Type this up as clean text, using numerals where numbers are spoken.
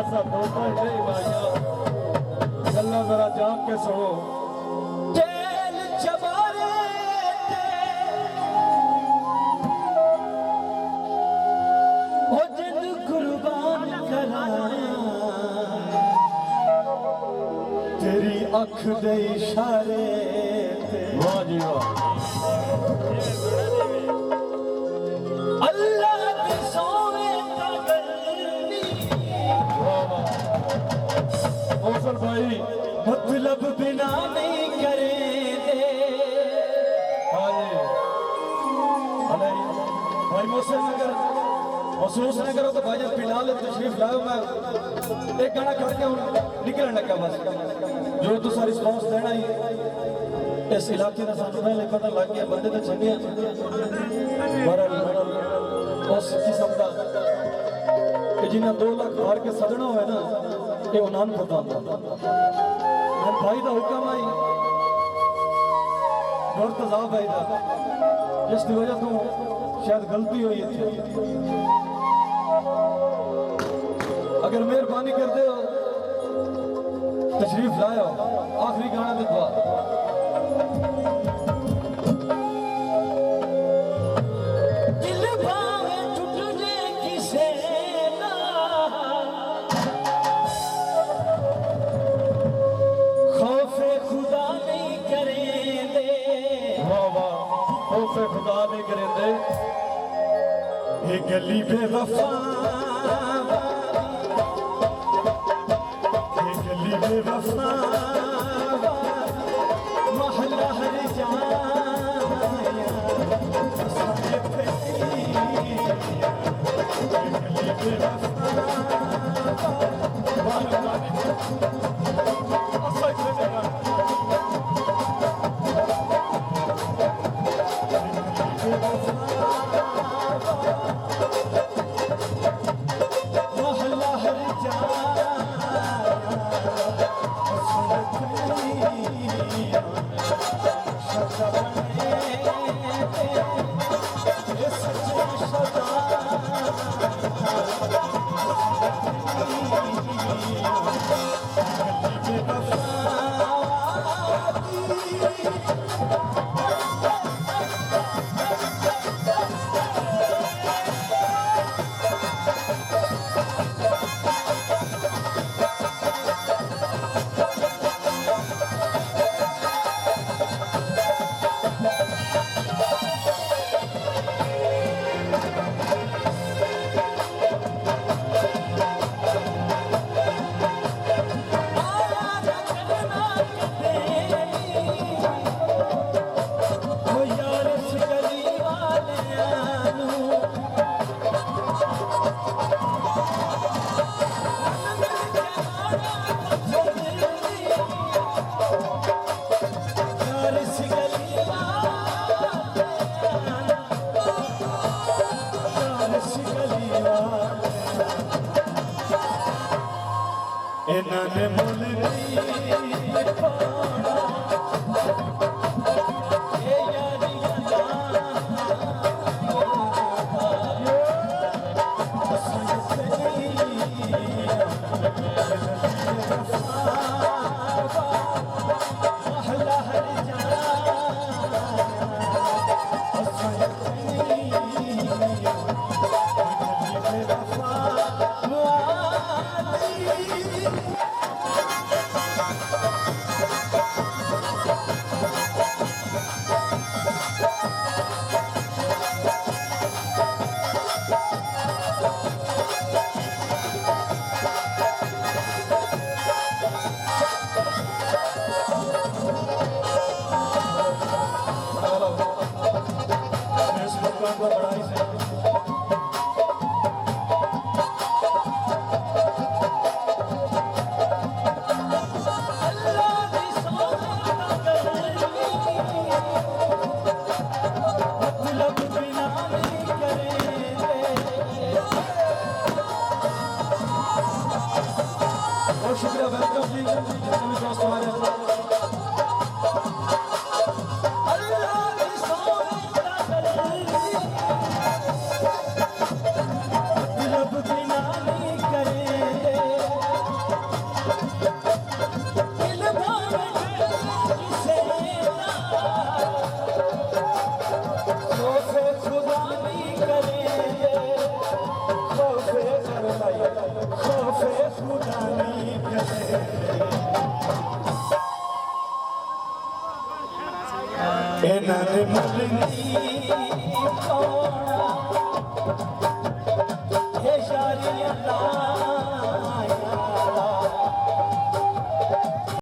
ऐसा धोखा नहीं भाइयों, गल्ला जरा जाग के सुनो। जेल चबारे हो जिंद कुर्बान करा तेरी अख दे इशारे ते। वाह जी वाह। अल्लाह दे सोने दा गल्ली मौसर भाई मतलब बिना नहीं करे दे। हाँ जी भाई मौसम अगर महसूस न करो तो भाईजान फिलहाल तशरीफ लाओ। मैं एक गाना करके निकलने लगा बस जो तुसा रिस्पॉन्स देना ही इस इलाके का सानू पहले पता लग गया बंदे तो चंगे बरल उस किस्म का कि जिन्हें 2 लाख मार के सदना हुआ ना ये उन्होंने पता होता भाई का हुक्म आई और तजाब भाई का जिसकी वजह तो शायद गलती हुई थी। अगर मेहरबानी कर दे तशरीफ लाया आखिरी गाना दे दुआ। दिल भावे टूट जे किसे ना खौफे खुदा नहीं करे दे। वाह वाह, खौफे खुदा नहीं करेंदे। ये गली बेवफा बेवफा महला हर महला हर इन्होंने मुल नहीं पाना ये शुक्रिया वेलकम जी मुल नहीं